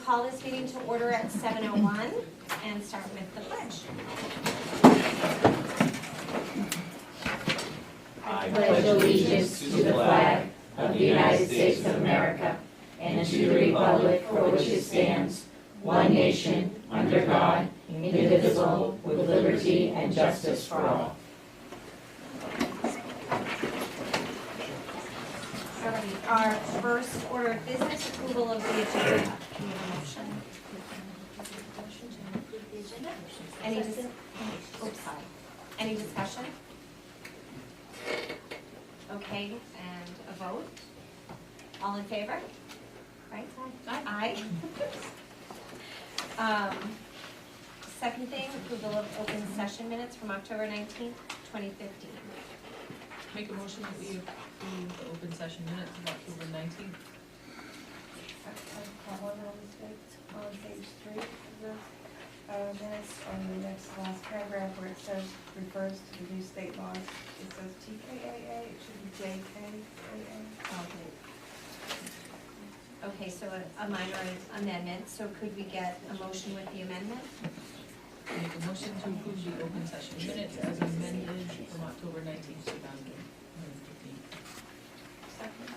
call this meeting to order at 7:01 and start with the pledge. I pledge allegiance to the flag of the United States of America and to the republic for which it stands, one nation, under God, indivisible, with liberty and justice for all. Alrighty, our first order of business, approval of the agenda. Can we have a motion? Motion to approve the agenda. Any discussion? Okay, and a vote? All in favor? Right? Aye. Second thing, approval of open session minutes from October 19th, 2015. Make a motion that we approve the open session minutes of October 19th. On page 3 of the minutes, on the next last paragraph where it says, refers to the new state laws, it says TKAA, it should be JKAA. Okay, so a minor amendment, so could we get a motion with the amendment? Make a motion to approve the open session minutes as amended from October 19th, 2015. Second.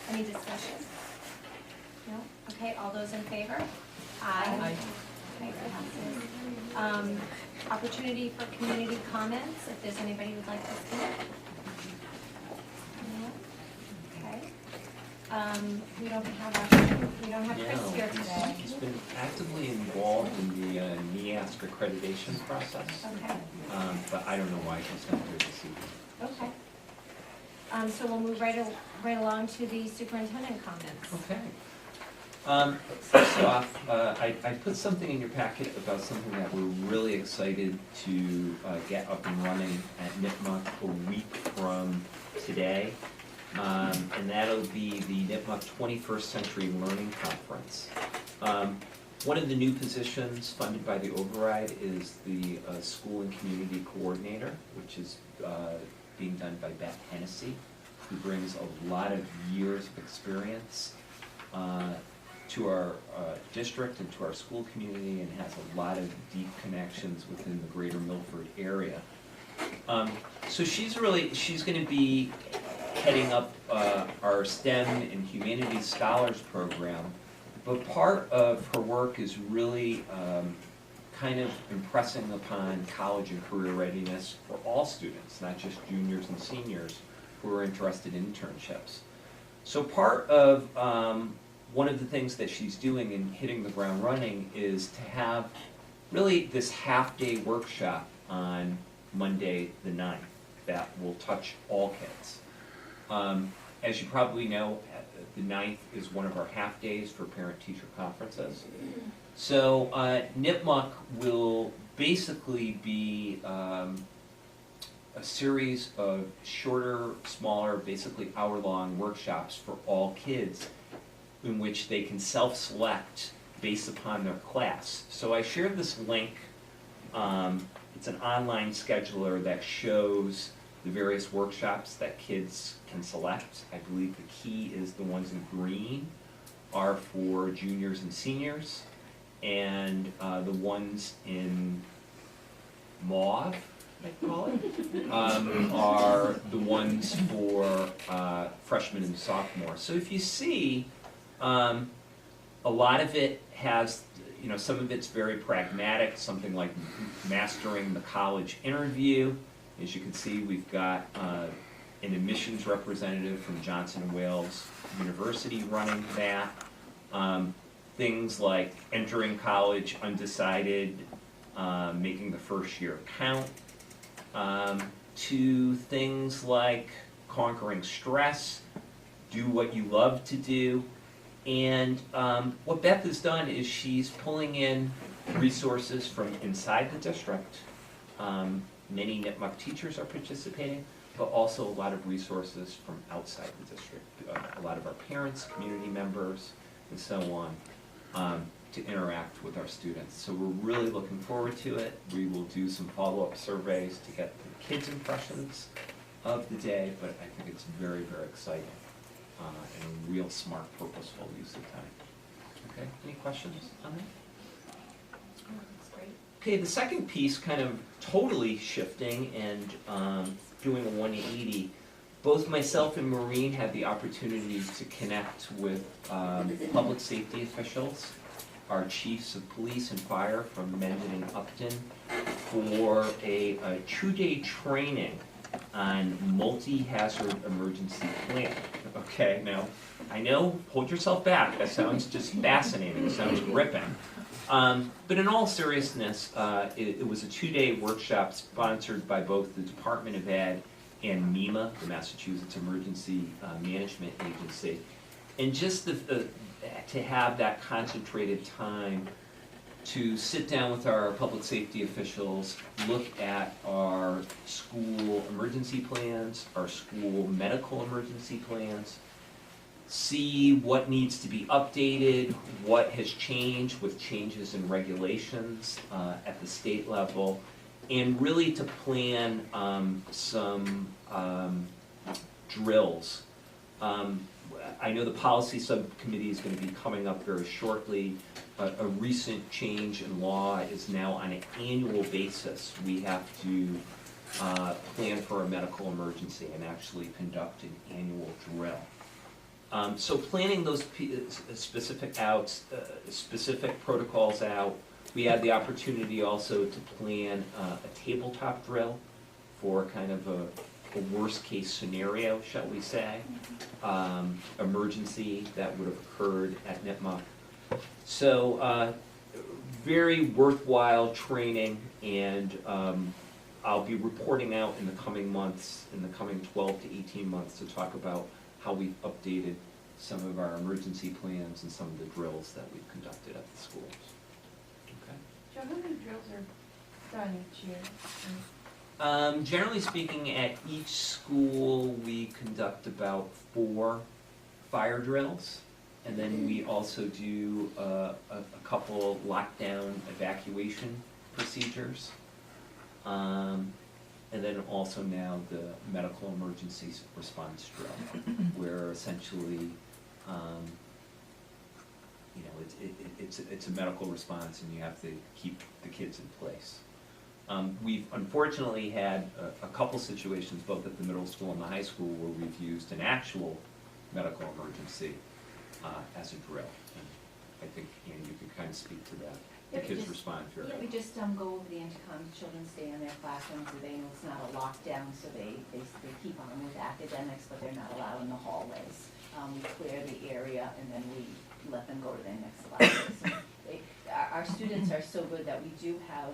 Any discussion? No? Okay, all those in favor? Aye. Okay, that passes. Opportunity for community comments, if there's anybody who'd like to speak. No? Okay. We don't have Chris here today. He's been actively involved in the NEASC accreditation process, Okay, but I don't know why he's not here this evening. okay. So we'll move right along to the superintendent comments. Okay. First off, I put something in your packet about something that we're really excited to get up and running at Nipmuc a week from today. And that'll be the Nipmuc 21st Century Learning Conference. One of the new positions funded by the override is the School and Community Coordinator, which is being done by Beth Hennessy, who brings a lot of years of experience to our district and to our school community, and has a lot of deep connections within the greater Milford area. So she's going to be heading up our STEM and Humanities Scholars Program, but part of her work is really kind of impressing upon college and career readiness for all students, not just juniors and seniors who are interested in internships. So part of one of the things that she's doing in hitting the ground running is to have really this half-day workshop on Monday the 9th that will touch all kids. As you probably know, the 9th is one of our half-days for parent-teacher conferences. So Nipmuc will basically be a series of shorter, smaller, basically hour-long workshops for all kids in which they can self-select based upon their class. So I shared this link. It's an online scheduler that shows the various workshops that kids can select. I believe the key is the ones in green are for juniors and seniors, and the ones in mauve, I call it, are the ones for freshmen and sophomores. So if you see, a lot of it has, some of it's very pragmatic, something like mastering the college interview. As you can see, we've got an admissions representative from Johnson & Wales University running that. Things like entering college undecided, making the first year count, to things like conquering stress, do what you love to do. And what Beth has done is she's pulling in resources from inside the district. Many Nipmuc teachers are participating, but also a lot of resources from outside the district. A lot of our parents, community members, and so on, to interact with our students. So we're really looking forward to it. We will do some follow-up surveys to get the kids' impressions of the day, but I think it's very, very exciting and a real smart, purposeful use of time. Okay, any questions on that? That's great. Okay, the second piece, kind of totally shifting and doing a 180. Both myself and Maureen had the opportunity to connect with public safety officials, our chiefs of police and fire from Mendon-Upton, for a 2-day training on multi-hazard emergency planning. Okay, now, I know, hold yourself back, that sounds just fascinating, it sounds gripping. But in all seriousness, it was a 2-day workshop sponsored by both the Department of Ed and MEMA, the Massachusetts Emergency Management Agency. And just to have that concentrated time to sit down with our public safety officials, look at our school emergency plans, our school medical emergency plans, see what needs to be updated, what has changed with changes in regulations at the state level, and really to plan some drills. I know the policy subcommittee is going to be coming up very shortly. A recent change in law is now on an annual basis. We have to plan for a medical emergency and actually conduct an annual drill. So planning those specific protocols out. We had the opportunity also to plan a tabletop drill for kind of a worst case scenario, shall we say, emergency that would have occurred at Nipmuc. So very worthwhile training, and I'll be reporting out in the coming months, in the coming 12 to 18 months, to talk about how we've updated some of our emergency plans and some of the drills that we've conducted at the schools. Okay. Joe, how many drills are done each year? Generally speaking, at each school, we conduct about 4 fire drills, and then we also do a couple lockdown evacuation procedures. And then also now the medical emergency response drill, where essentially, you know, it's a medical response, and you have to keep the kids in place. We've unfortunately had a couple situations, both at the middle school and the high school, where we've used an actual medical emergency as a drill. And I think, Ann, you could kind of speak to that. The kids respond very well. Yeah, we just go over the intercom, children stay in their classrooms, so they know it's not a lockdown, so they keep on with academics, but they're not allowed in the hallways. We clear the area, and then we let them go to their next classes. Our students are so good that we do have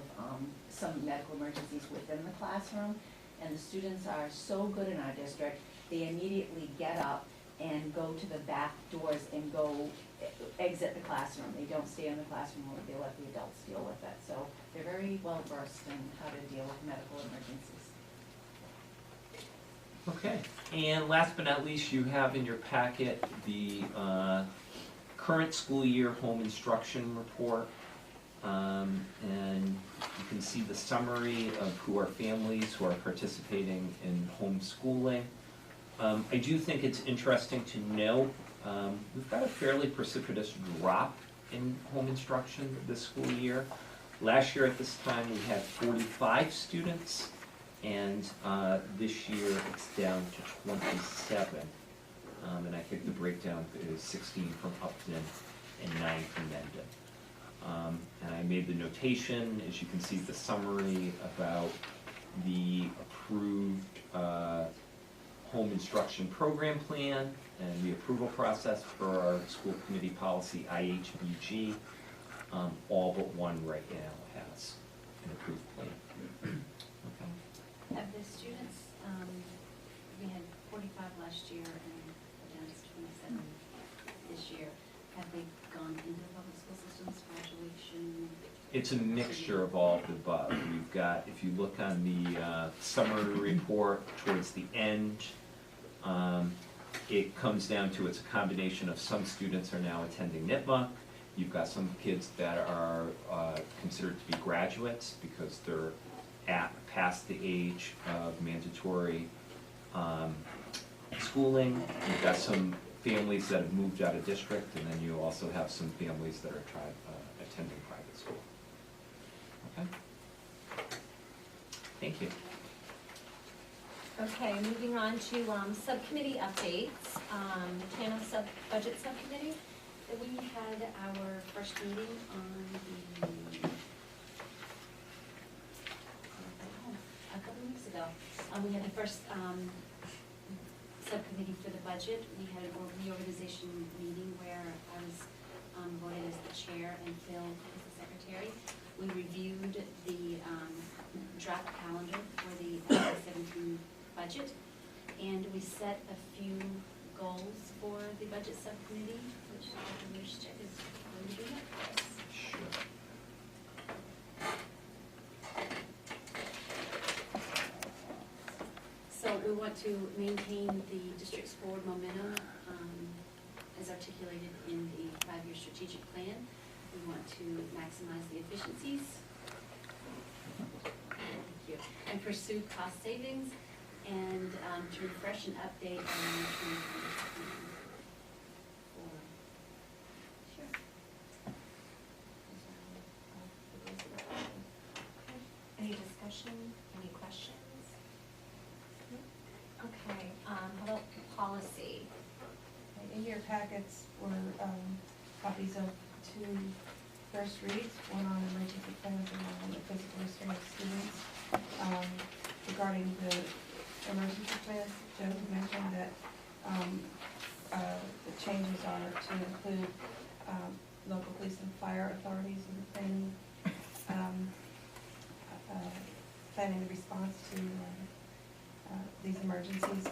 some medical emergencies within the classroom, and the students are so good in our district, they immediately get up and go to the back doors and go exit the classroom. They don't stay in the classroom, or they let the adults deal with it. So they're very well versed in how to deal with medical emergencies. Okay, and last but not least, you have in your packet the current school year home instruction report. And you can see the summary of who are families who are participating in homeschooling. I do think it's interesting to note, we've got a fairly precipitous drop in home instruction this school year. Last year at this time we had 45 students, and this year it's down to 27. And I think the breakdown is 16 from Upton and 9 from Mendon. And I made the notation, as you can see, the summary about the approved home instruction program plan and the approval process for our school committee policy IHBG. All but one right now has an approved plan. Okay. Have the students, we had 45 last year and we're down to 27 this year. Have they gone into the public school systems, graduation? It's a mixture of all of the above. We've got, if you look on the summary report towards the end, it comes down to, it's a combination of some students are now attending Nipmuc. You've got some kids that are considered to be graduates because they're past the age of mandatory schooling. You've got some families that have moved out of district, and then you also have some families that are attending private school. Okay? Thank you. Okay, moving on to subcommittee updates. TANF budget subcommittee. We had our first meeting on a couple of weeks ago. We had the first subcommittee for the budget. We had a reorganization meeting where I was voted as the chair and Phil as the secretary. We reviewed the draft calendar for the FY17 budget, and we set a few goals for the budget subcommittee, which Dr. Luschek is going to do that for us. Sure. So we want to maintain the district's forward momentum as articulated in the 5-year strategic plan. We want to maximize the efficiencies. Thank you. And pursue cost savings, and to refresh and update our long-term financial plan. Sure. Any discussion, any questions? Okay, how about policy? In your packets were copies of 2 first reads, one on emergency plans and one on the physical restraint of students. Regarding the emergency plans, Joe mentioned that the changes are to include local police and fire authorities in the planning the response to these emergencies,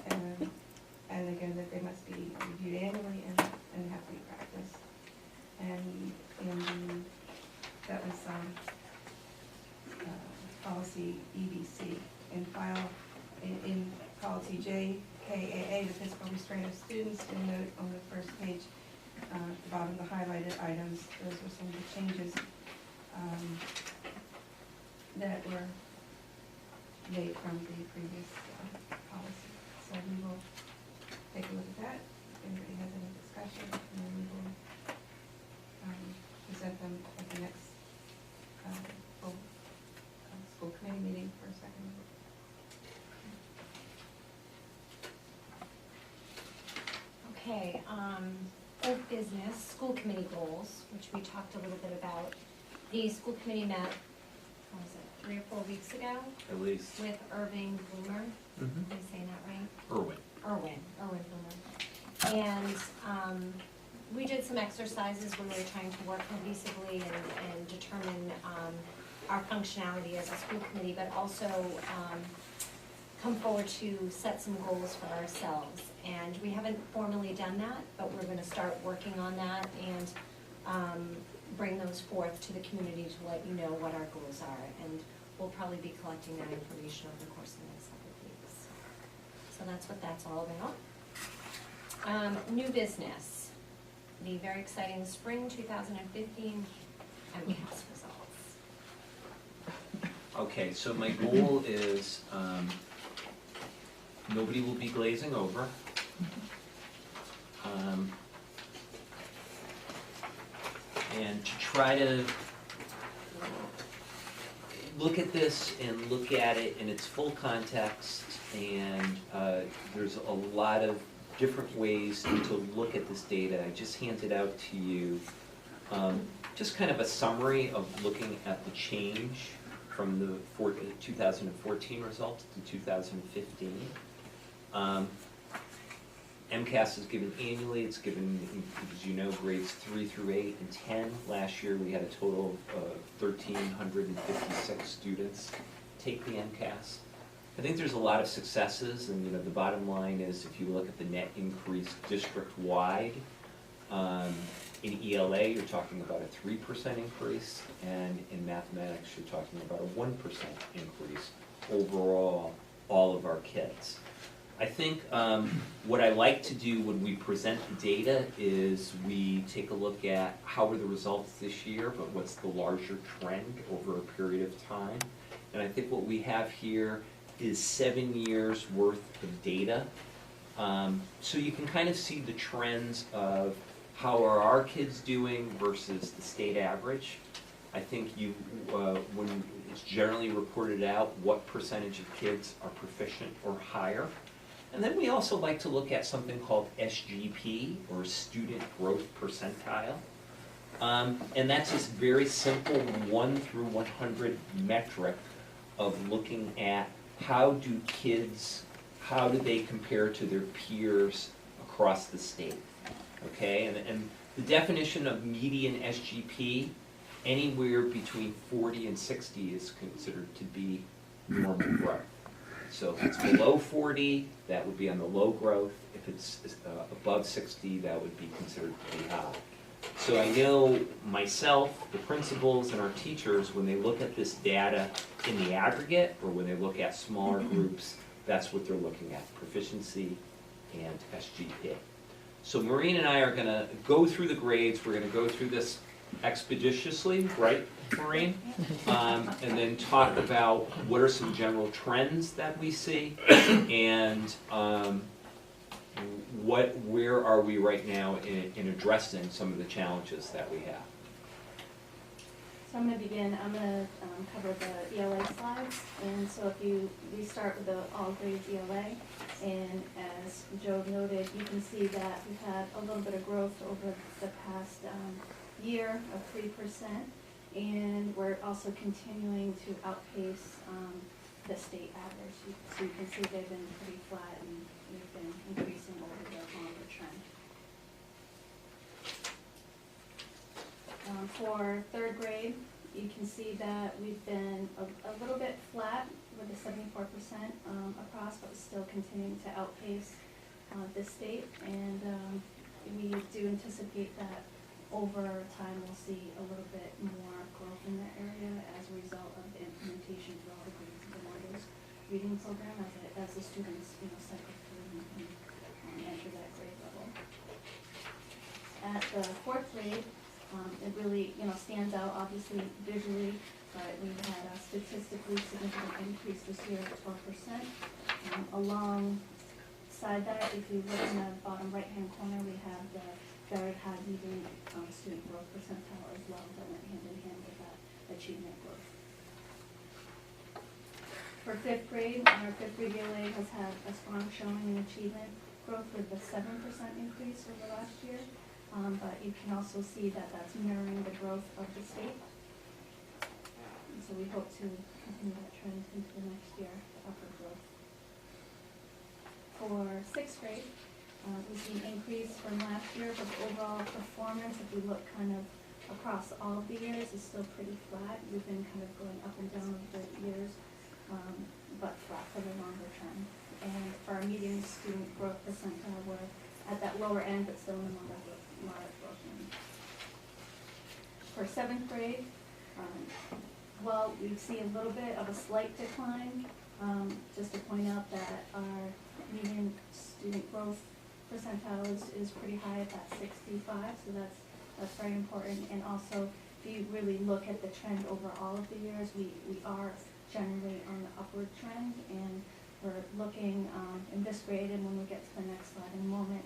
and again, that they must be reviewed annually and have to be practiced. And that was policy EBC. In policy JKAA, the physical restraint of students, you'll note on the first page, at the bottom, the highlighted items, those were some of the changes that were made from the previous policy. So we will take a look at that. If anybody has any discussion, and then we will present them at the next full school committee meeting for a second. Okay, old business, school committee goals, which we talked a little bit about. The school committee met, what was it, 3 or 4 weeks ago? At least. With Irving Bloomer. Mhm. Am I saying that right? Irwin. Irwin Bloomer. And we did some exercises when we were trying to work cohesively and determine our functionality as a school committee, but also come forward to set some goals for ourselves. And we haven't formally done that, but we're gonna start working on that and bring those forth to the community to let you know what our goals are. And we'll probably be collecting that information over the course of the next couple of weeks. So that's what that's all about. New business, the very exciting spring 2015 MCAS results. Okay, so my goal is, nobody will be glazing over. And to try to look at this and look at it in its full context, and there's a lot of different ways to look at this data. I just handed out to you just kind of a summary of looking at the change from the 2014 results to 2015. MCAS is given annually. It's given, as you know, grades 3 through 8 and 10. Last year we had a total of 1,356 students take the MCAS. I think there's a lot of successes, and the bottom line is, if you look at the net increase district-wide, in ELA you're talking about a 3% increase, and in mathematics you're talking about a 1% increase overall, all of our kids. I think what I like to do when we present the data is we take a look at how were the results this year, but what's the larger trend over a period of time. And I think what we have here is 7 years worth of data So you can kind of see the trends of how are our kids doing versus the state average. I think you, when it's generally reported out what percentage of kids are proficient or higher. And then we also like to look at something called SGP, or Student Growth Percentile. And that's this very simple 1 through 100 metric of looking at how do they compare to their peers across the state, okay? And the definition of median SGP, anywhere between 40 and 60 is considered to be normal growth. So if it's below 40, that would be on the low growth. If it's above 60, that would be considered to be high. So I know myself, the principals, and our teachers, when they look at this data in the aggregate, or when they look at smaller groups, that's what they're looking at, proficiency and SGP. So Maureen and I are going to go through the grades. We're going to go through this expeditiously, right, Maureen? And then talk about what are some general trends that we see, and where are we right now in addressing some of the challenges that we have. So I'm going to begin, I'm going to cover the ELA slides, and so we start with the all grades ELA, and as Joe noted, you can see that we've had a little bit of growth over the past year of 3%, and we're also continuing to outpace the state average. So you can see they've been pretty flat, and we've been increasing over the longer trend. For third grade, you can see that we've been a little bit flat with a 74% across, but still continuing to outpace the state. And we do anticipate that over time we'll see a little bit more growth in that area as a result of the implementation of all the grades of the Wonders reading program as the students cycle through and enter that grade level. At the fourth grade, it really stands out obviously visually, but we had a statistically significant increase this year at 12%. Alongside that, if you look in the bottom right-hand corner, we have the very high median student growth percentile as well that went hand in hand with that achievement growth. For fifth grade, our fifth grade ELA has had a strong showing in achievement growth with a 7% increase over last year. But you can also see that that's mirroring the growth of the state. And so we hope to continue that trend into the next year, the upward growth. For sixth grade, we see an increase from last year, but the overall performance, if we look kind of across all of the years, is still pretty flat. We've been kind of going up and down over the years, but flat for the longer trend. And for our median student growth percentile, we're at that lower end, but still in the moderate growth. For seventh grade, well, we see a little bit of a slight decline. Just to point out that our median student growth percentile is pretty high at that 65, so that's very important. And also, if you really look at the trend over all of the years, we are generally on the upward trend, and we're looking in this grade, and when we get to the next slide in a moment,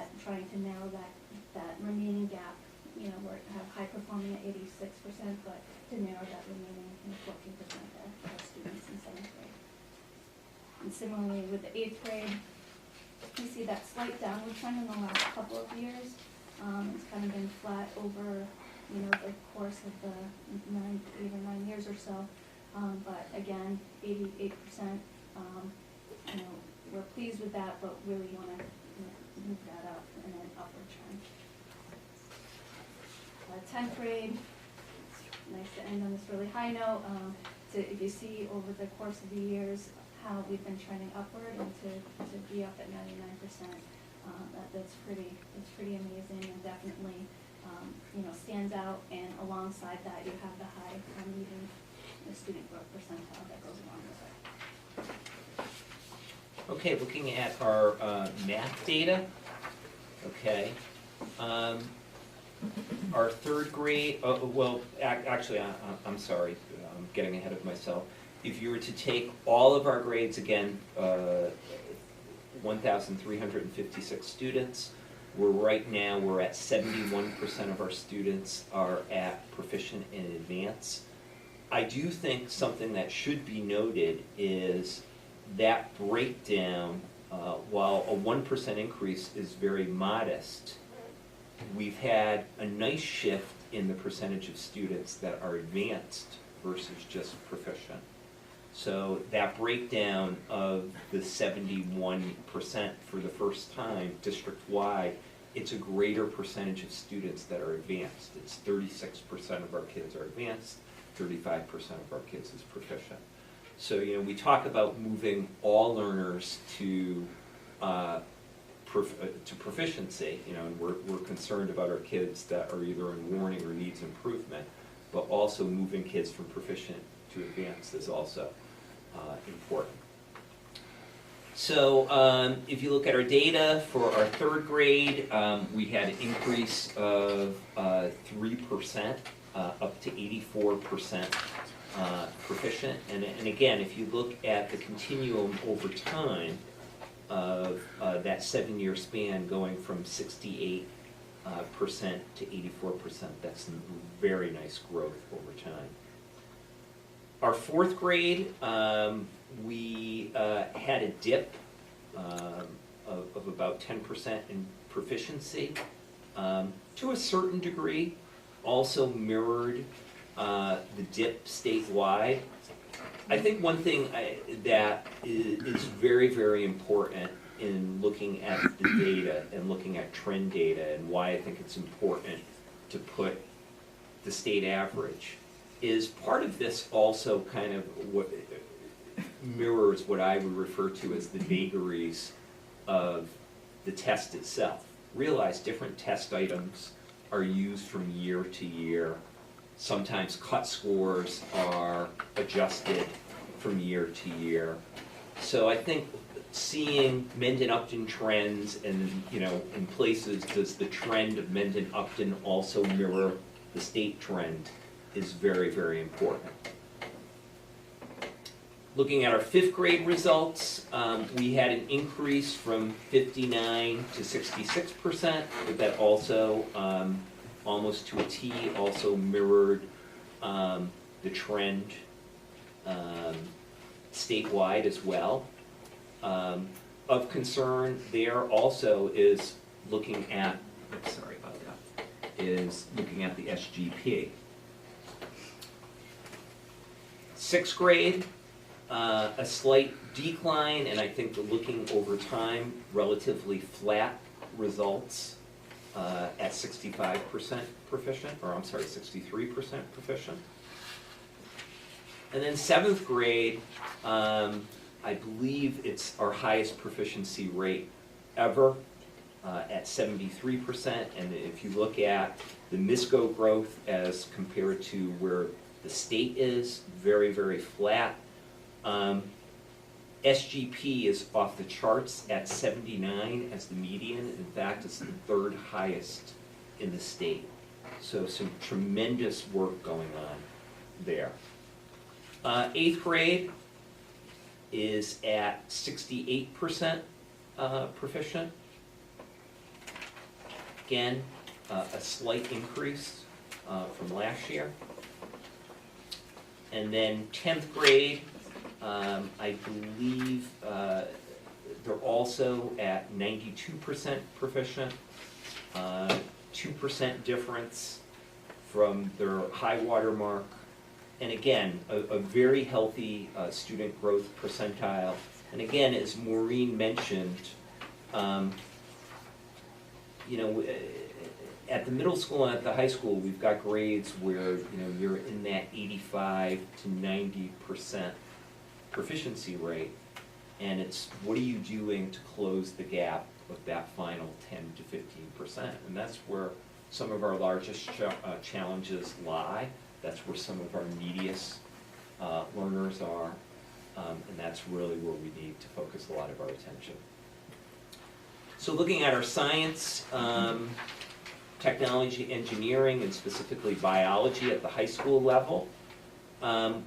at trying to narrow that remaining gap. We have high performing at 86%, but to narrow that remaining 14% there for our students in seventh grade. And similarly with the eighth grade, we see that slight downward trend in the last couple of years. It's kind of been flat over the course of the 8 or 9 years or so. But again, 88%. We're pleased with that, but really want to move that up in an upward trend. 10th grade, it's nice to end on this really high note. If you see over the course of the years how we've been trending upward, and to be up at 99%, it's pretty amazing, and definitely stands out. And alongside that, you have the high median student growth percentile that goes along with it. Okay, looking at our math data, okay. Our third grade, actually, I'm sorry, I'm getting ahead of myself. If you were to take all of our grades again, 1,356 students. We're at 71% of our students are at proficient and advanced. I do think something that should be noted is that breakdown, while a 1% increase is very modest, we've had a nice shift in the percentage of students that are advanced versus just proficient. So that breakdown of the 71% for the first time district-wide, it's a greater percentage of students that are advanced. It's 36% of our kids are advanced, 35% of our kids is proficient. So, you know, we talk about moving all learners to proficiency, you know, and we're concerned about our kids that are either in warning or needs improvement, but also moving kids from proficient to advanced is also important. So if you look at our data for our third grade, we had an increase of 3% up to 84% proficient. And again, if you look at the continuum over time of that 7-year span going from 68% to 84%, that's some very nice growth over time. Our fourth grade, we had a dip of about 10% in proficiency. To a certain degree, also mirrored the dip statewide. I think one thing that is very, very important in looking at the data and looking at trend data, and why I think it's important to put the state average, is part of this also kind of what mirrors what I would refer to as the vagaries of the test itself. Realize different test items are used from year to year. Sometimes cut scores are adjusted from year to year. So I think seeing Mendon-Upton trends, and you know, in places, does the trend of Mendon-Upton also mirror the state trend, is very, very important. Looking at our fifth grade results, we had an increase from 59 to 66%, but that also, almost to a T, also mirrored the trend statewide as well. Of concern there also is looking at, sorry about that, is looking at the SGP. Sixth grade, a slight decline, and I think looking over time, relatively flat results at 65% proficient, or I'm sorry, 63% proficient. And then seventh grade, I believe it's our highest proficiency rate ever at 73%. And if you look at the MISCO growth as compared to where the state is, very, very flat. SGP is off the charts at 79 as the median. In fact, it's the third highest in the state. So some tremendous work going on there. Eighth grade is at 68% proficient. Again, a slight increase from last year. And then 10th grade, I believe they're also at 92% proficient, 2% difference from their high water mark. And again, a very healthy student growth percentile. And again, as Maureen mentioned, you know, at the middle school and at the high school, we've got grades where, you know, you're in that 85 to 90% proficiency rate, and it's what are you doing to close the gap of that final 10 to 15%, and that's where some of our largest challenges lie. That's where some of our neediest learners are, and that's really where we need to focus a lot of our attention. So looking at our science, technology, engineering, and specifically biology at the high school level,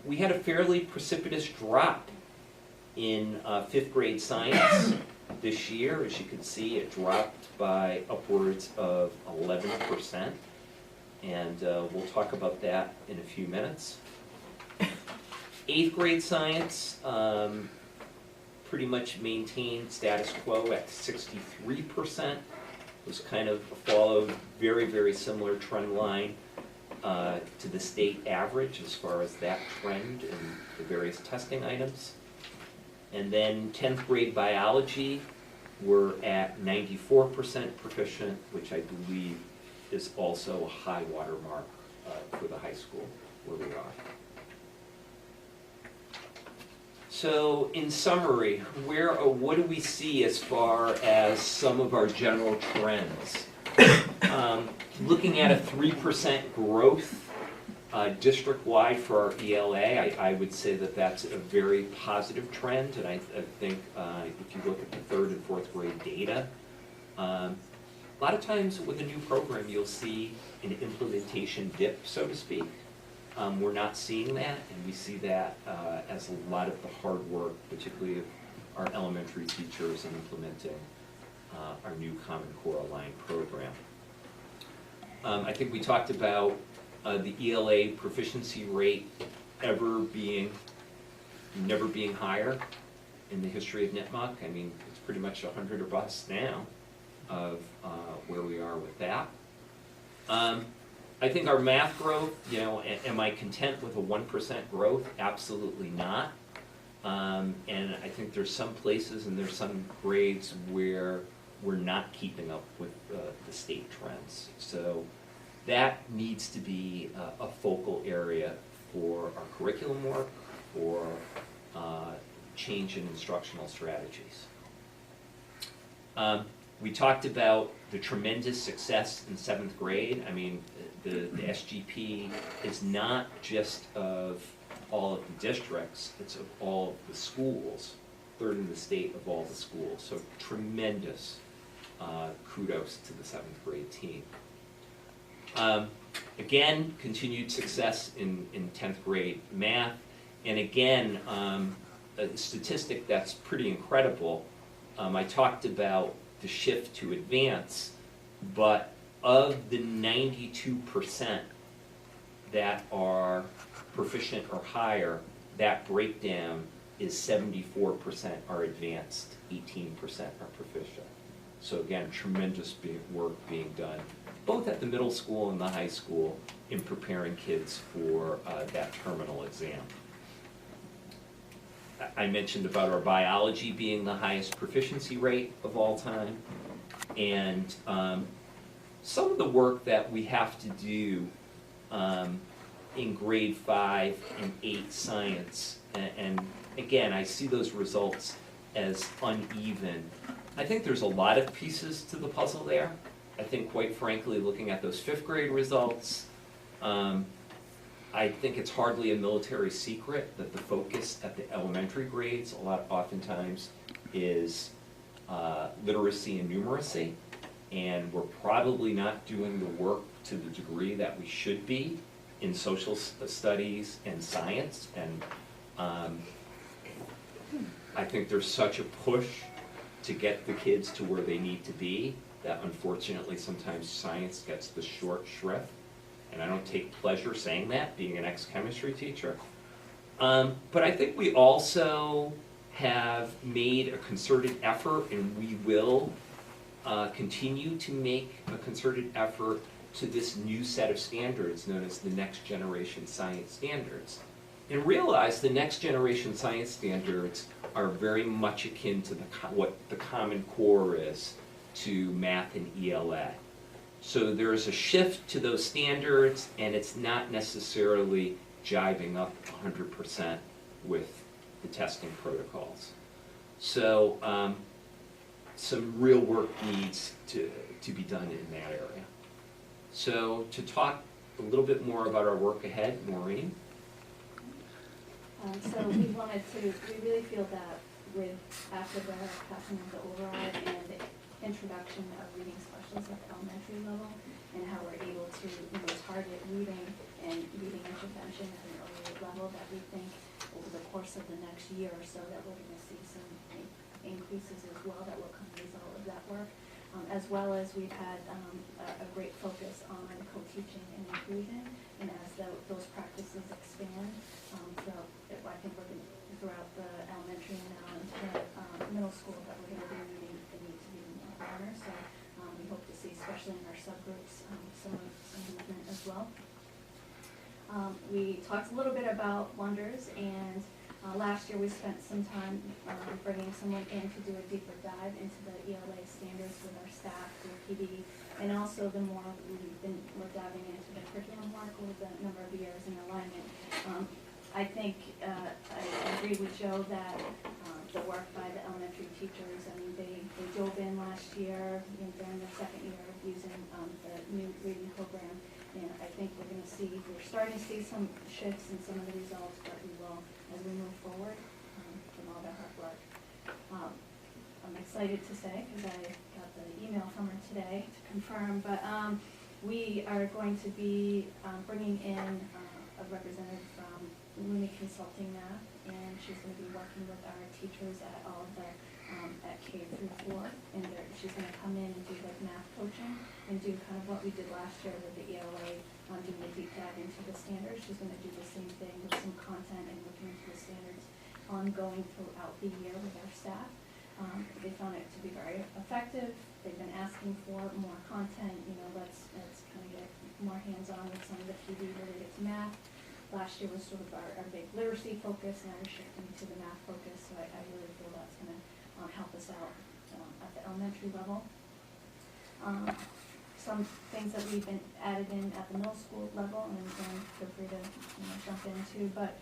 we had a fairly precipitous drop in fifth grade science. This year, as you can see, it dropped by upwards of 11%. And we'll talk about that in a few minutes. 8th grade science pretty much maintained status quo at 63%. It was kind of followed very, very similar trend line to the state average as far as that trend in the various testing items. And then 10th grade biology, we're at 94% proficient, which I believe is also a high water mark for the high school where we are. So in summary, what do we see as far as some of our general trends? Looking at a 3% growth district-wide for our ELA, I would say that that's a very positive trend, and I think if you look at the 3rd and 4th grade data, a lot of times with a new program you'll see an implementation dip, so to speak. We're not seeing that, and we see that as a lot of the hard work, particularly of our elementary teachers in implementing our new Common Core Aligned program. I think we talked about the ELA proficiency rate never being higher in the history of Nipmuc. I mean, it's pretty much 100 or bust now of where we are with that. I think our math growth, you know, am I content with a 1% growth? Absolutely not. And I think there's some places and there's some grades where we're not keeping up with the state trends. So that needs to be a focal area for our curriculum work, for change in instructional strategies. We talked about the tremendous success in 7th grade. I mean, the SGP is not just of all of the districts, it's of all of the schools, 3rd in the state of all the schools. So tremendous kudos to the 7th grade team. Again, continued success in 10th grade math. And again, a statistic that's pretty incredible. I talked about the shift to advance, but of the 92% that are proficient or higher, that breakdown is 74% are advanced, 18% are proficient. So again, tremendous work being done, both at the middle school and the high school, in preparing kids for that terminal exam. I mentioned about our biology being the highest proficiency rate of all time, and some of the work that we have to do in grade 5 and 8 science, and again, I see those results as uneven. I think there's a lot of pieces to the puzzle there. I think, quite frankly, looking at those 5th grade results, I think it's hardly a military secret that the focus at the elementary grades oftentimes is literacy and numeracy, and we're probably not doing the work to the degree that we should be in social studies and science. And I think there's such a push to get the kids to where they need to be that unfortunately sometimes science gets the short shrift. And I don't take pleasure saying that, being an ex-chemistry teacher. But I think we also have made a concerted effort, and we will continue to make a concerted effort to this new set of standards known as the Next Generation Science Standards. And realize the Next Generation Science Standards are very much akin to what the Common Core is to math and ELA. So there's a shift to those standards, and it's not necessarily jiving up 100% with the testing protocols. So some real work needs to be done in that area. So to talk a little bit more about our work ahead, Maureen. So we really feel that after the passing of the override and the introduction of reading specialists at the elementary level, and how we're able to target reading and reading intervention at an earlier level, that we think over the course of the next year or so that we're going to see some increases as well that will come as a result of that work. As well as we've had a great focus on co-teaching and inclusion, and as those practices expand throughout, I think we're going to, throughout the elementary and now into the middle school, that we're going to be needing the need to be more learners. So we hope to see, especially in our subgroups, some movement as well. We talked a little bit about wonders, and last year we spent some time bringing someone in to do a deeper dive into the ELA standards with our staff, through PD, and also the more we're diving into the curriculum work over the number of years in alignment. I think I agree with Joe that the work by the elementary teachers, I mean, they dove in last year, during their second year of using the new reading program. And I think we're starting to see some shifts in some of the results, but we will as we move forward from all their hard work. I'm excited to say, because I got the email from her today to confirm, but we are going to be bringing in a representative from Looney Consulting Math, and she's going to be working with our teachers at all of the at K through 4, and she's going to come in and do like math coaching and do kind of what we did last year with the ELA, doing a deep dive into the standards. She's going to do the same thing with some content and looking into the standards ongoing throughout the year with our staff. They found it to be very effective. They've been asking for more content, let's kind of get more hands-on with some of the PD related to math. Last year was sort of our big literacy focus, now we're shifting to the math focus, so I really feel that's going to help us out at the elementary level. Some things that we've been added in at the middle school level, and feel free to jump into, but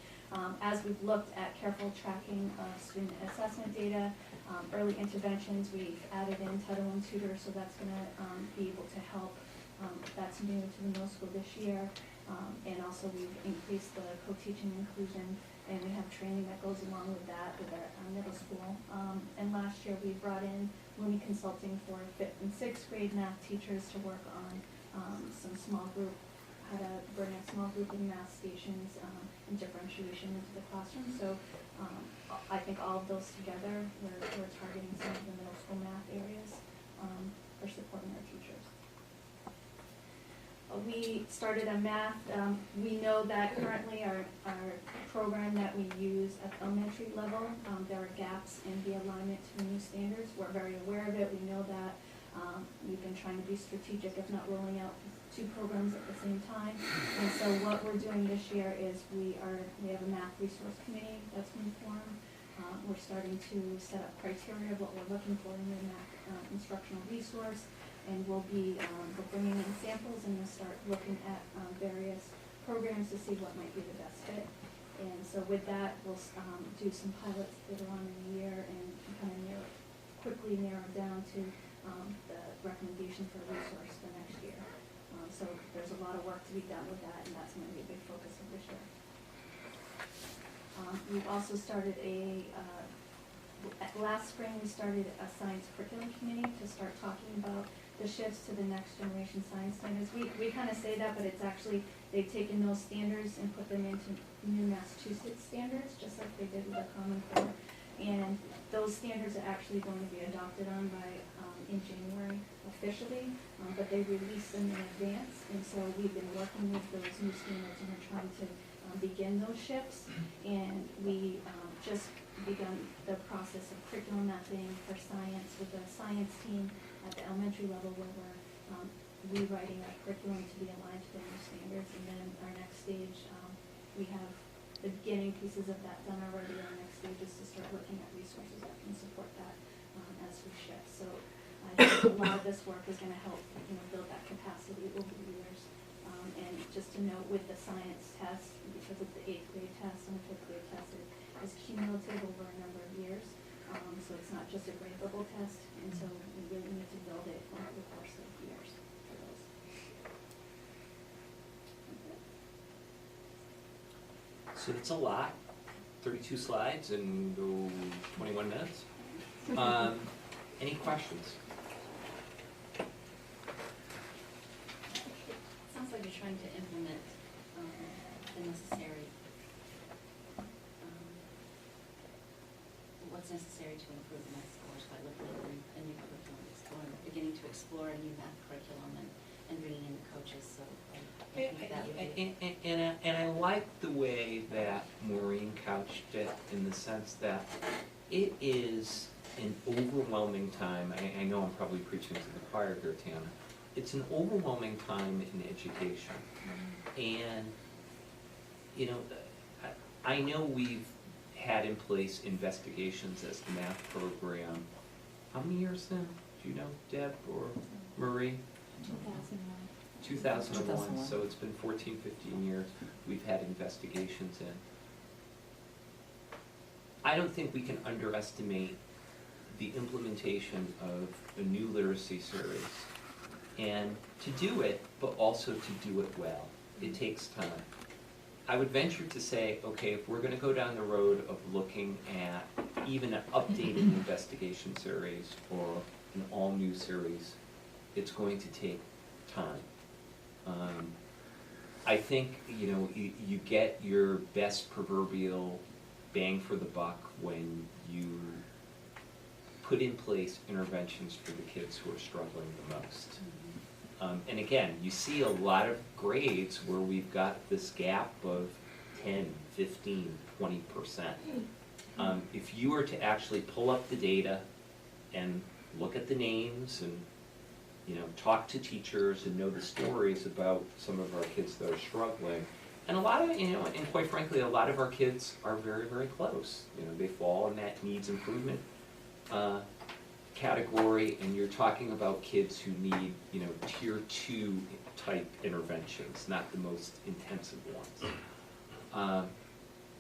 as we've looked at careful tracking of student assessment data, early interventions, we've added in Title I tutors, so that's going to be able to help. That's new to the middle school this year. And also we've increased the co-teaching inclusion, and we have training that goes along with that with our middle school. And last year we brought in Looney Consulting for 5th and 6th grade math teachers to work on some small group, how to bring a small group in math stations and differentiation into the classroom. So I think all of those together, we're targeting some of the middle school math areas for supporting our teachers. We started a math, we know that currently our program that we use at the elementary level, there are gaps in the alignment to the new standards. We're very aware of it. We know that we've been trying to be strategic, if not rolling out 2 programs at the same time. And so what we're doing this year is we have a math resource committee that's been formed. We're starting to set up criteria of what we're looking for in the math instructional resource. And we'll be bringing in samples, and we'll start looking at various programs to see what might be the best fit. And so with that, we'll do some pilots later on in the year and kind of quickly narrow down to the recommendation for a resource for next year. So there's a lot of work to be done with that, and that's going to be a big focus of this year. We've also started last spring we started a science curriculum committee to start talking about the shifts to the next generation science standards. We kind of say that, but it's actually, they've taken those standards and put them into new Massachusetts standards, just like they did with the Common Core. And those standards are actually going to be adopted on by, in January officially, but they release them in advance. And so we've been working with those new standards, and we're trying to begin those shifts. And we just begun the process of curriculum mapping for science with the science team at the elementary level, where we're rewriting our curriculum to be aligned to the new standards. And then our next stage, we have the beginning pieces of that done already. Our next stage is to start looking at resources that can support that as we shift. So I think a lot of this work is going to help build that capacity over the years. And just to note, with the science test, because it's the 8th grade test and the 5th grade test, it is cumulative over a number of years. So it's not just a gradable test, and so we really need to build it over the course of years for those. So that's a lot, 32 slides and 21 minutes. Any questions? Sounds like you're trying to implement the necessary what's necessary to improve math scores by looking at a new curriculum, beginning to explore a new math curriculum and bringing in the coaches, so I think that would be. And I like the way that Maureen couched it in the sense that it is an overwhelming time. I know I'm probably preaching to the choir here, Tana. It's an overwhelming time in education. And, you know, I know we've had in place investigations as the math program. How many years now? Do you know, Deb or Marie? 2001. 2001, so it's been 14, 15 years we've had investigations in. I don't think we can underestimate the implementation of a new literacy series. And to do it, but also to do it well. It takes time. I would venture to say, okay, if we're gonna go down the road of looking at even an updated investigation series or an all-new series, it's going to take time. I think, you know, you get your best proverbial bang for the buck when you put in place interventions for the kids who are struggling the most. And again, you see a lot of grades where we've got this gap of 10, 15, 20%. If you were to actually pull up the data and look at the names and, you know, talk to teachers and know the stories about some of our kids that are struggling, and a lot of, you know, and quite frankly, a lot of our kids are very, very close. You know, they fall in that needs improvement category, and you're talking about kids who need, you know, tier 2 type interventions, not the most intensive ones.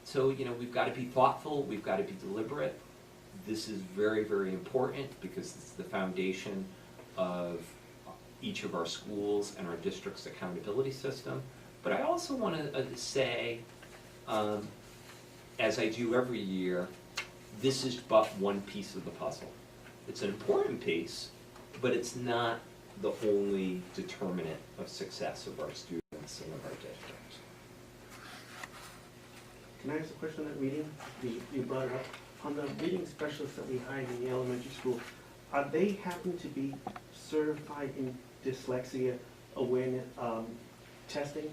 So, you know, we've got to be thoughtful, we've got to be deliberate. This is very, very important because it's the foundation of each of our schools and our district's accountability system. But I also want to say, as I do every year, this is but one piece of the puzzle. It's an important piece, but it's not the only determinant of success of our students and of our districts. Can I ask a question on that reading? You brought it up. On the reading specialists that we hired in the elementary school, are they happen to be certified in dyslexia awareness testing?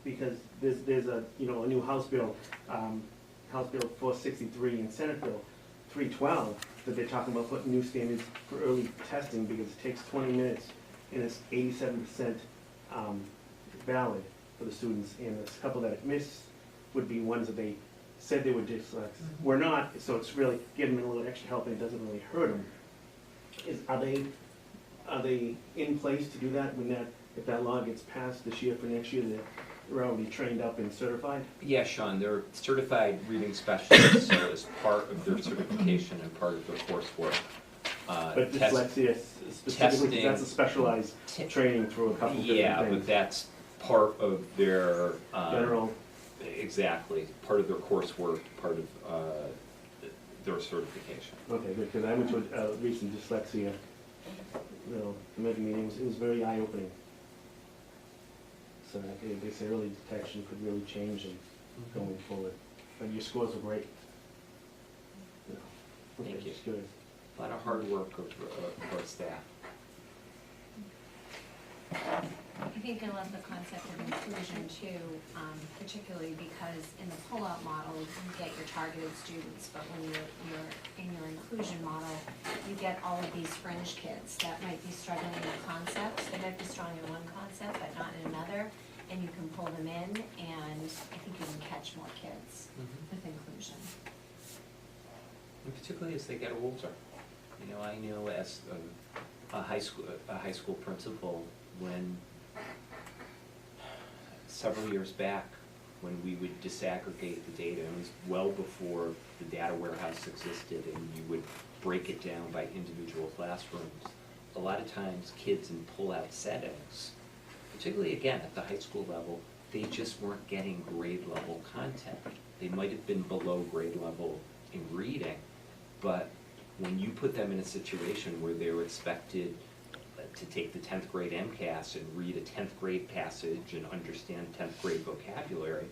Because there's a, you know, a new House Bill 463 and Senate Bill 312 that they're talking about putting new standards for early testing because it takes 20 minutes and it's 87% valid for the students, and a couple that it missed would be ones that they said they were dyslexic. We're not, so it's really giving them a little extra help and it doesn't really hurt them. Are they in place to do that when if that law gets passed this year for next year, they're already trained up and certified? Yeah, Sean, they're certified reading specialists, so as part of their certification and part of their coursework. But dyslexia specifically, 'cause that's a specialized training through a couple different things. Yeah, but that's part of their General. Exactly, part of their coursework, part of their certification. Okay, good, because I went to a recent dyslexia, you know, committee meeting, it was very eye-opening. So they say early detection could really change them going forward. But your scores were great. You know, Thank you. It's good. A lot of hard work of our staff. I think I love the concept of inclusion too, particularly because in the pull-out model, you get your targeted students, but when you're in your inclusion model, you get all of these fringe kids that might be struggling with concepts. They might be strong in one concept, but not in another, and you can pull them in, and I think you can catch more kids with inclusion. And particularly as they get older. You know, I know as a high school principal, when several years back, when we would disaggregate the data, it was well before the data warehouse existed, and you would break it down by individual classrooms. A lot of times, kids in pull-out settings, particularly again at the high school level, they just weren't getting grade level content. They might have been below grade level in reading, but when you put them in a situation where they were expected to take the 10th grade MCAS and read a 10th grade passage and understand 10th grade vocabulary,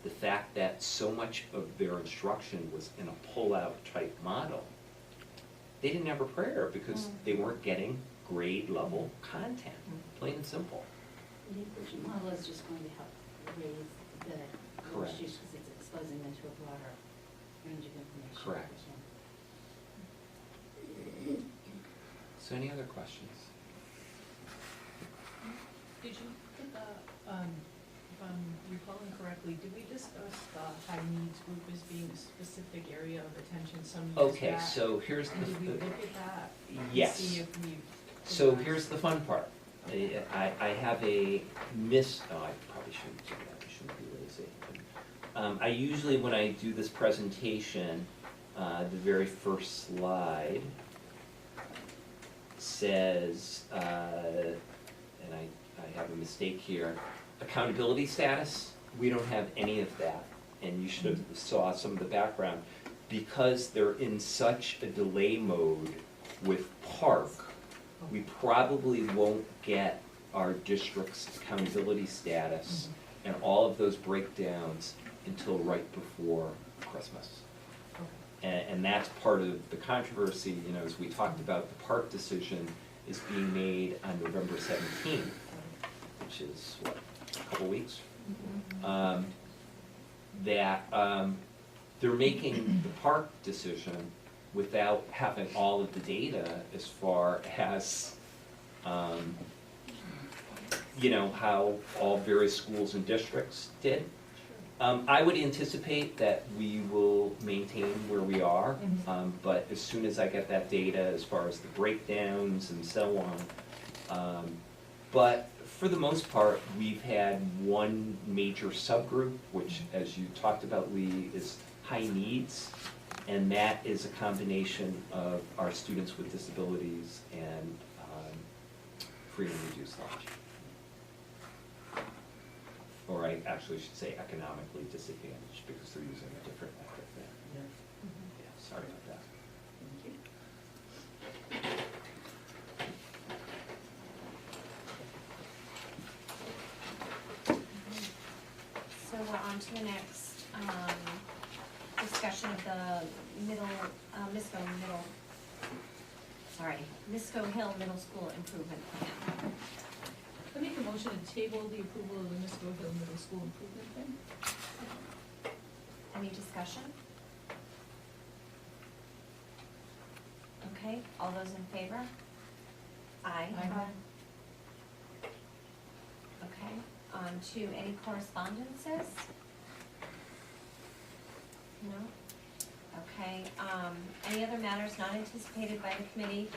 the fact that so much of their instruction was in a pull-out type model, they didn't have a prayer because they weren't getting grade level content, plain and simple. The inclusion model is just going to help raise the Correct. issues because it's exposing them to a broader range of information. Correct. So any other questions? Did you put the, if I'm recalling correctly, did we discuss the high needs group as being a specific area of attention some years back? Okay, so here's And did we the, look at that? and yes. See if we've. So here's the fun part. I have a I probably shouldn't do that, I shouldn't be lazy. I usually, when I do this presentation, the very first slide says, and I have a mistake here, accountability status. We don't have any of that, and you should have saw some of the background. Because they're in such a delay mode with Park, we probably won't get our district's accountability status and all of those breakdowns until right before Christmas. And that's part of the controversy, you know, as we talked about, the Park decision is being made on November 17th, which is, what, a couple weeks? They're making the Park decision without having all of the data as far as, you know, how all various schools and districts did. I would anticipate that we will maintain where we are, but as soon as I get that data as far as the breakdowns and so on. But for the most part, we've had one major subgroup, which, as you talked about, Lee, is high needs. And that is a combination of our students with disabilities and free and reduced lunch. Or I actually should say economically disadvantaged because they're using a different method there. Yeah, sorry about that. So we're on to the next, discussion of the Misco Hill Middle School Improvement Plan. I make a motion to table the approval of the Misco Hill Middle School Improvement Plan. Any discussion? Okay, all those in favor? Aye. Okay, on to any correspondences? No? Okay, any other matters not anticipated by the committee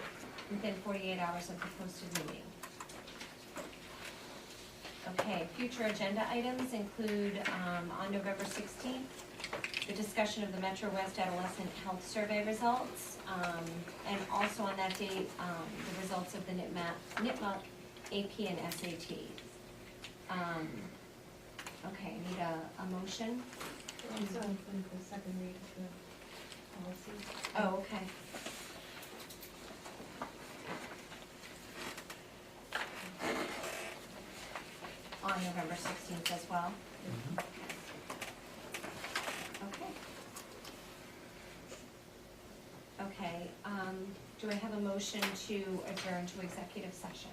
within 48 hours of the posted meeting? Okay, future agenda items include, on November 16th, the discussion of the Metro West Adolescent Health Survey results, and also on that date, the results of the NIPMA AP and SAT. Okay, need a motion? Also, for the second read of the policy. Oh, okay. On November 16th as well? Okay. Okay, do I have a motion to adjourn to executive session?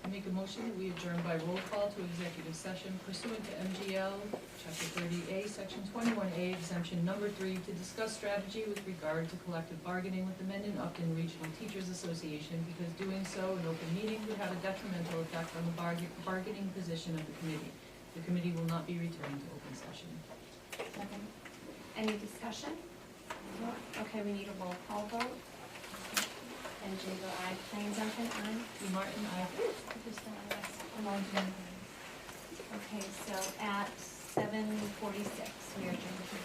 I make a motion that we adjourn by roll call to executive session pursuant to MGL, Chapter 30A, Section 21A, Exemption Number 3, to discuss strategy with regard to collective bargaining with the Mendon-Upton Regional Teachers Association, because doing so in open meeting would have a detrimental effect on the bargaining position of the committee. The committee will not be returning to open session. Second. Any discussion? No? Okay, we need a roll call vote. And Jago, aye. Plain Duncan, aye. Lee Martin, aye. Okay, so at 7:46, we are adjourned.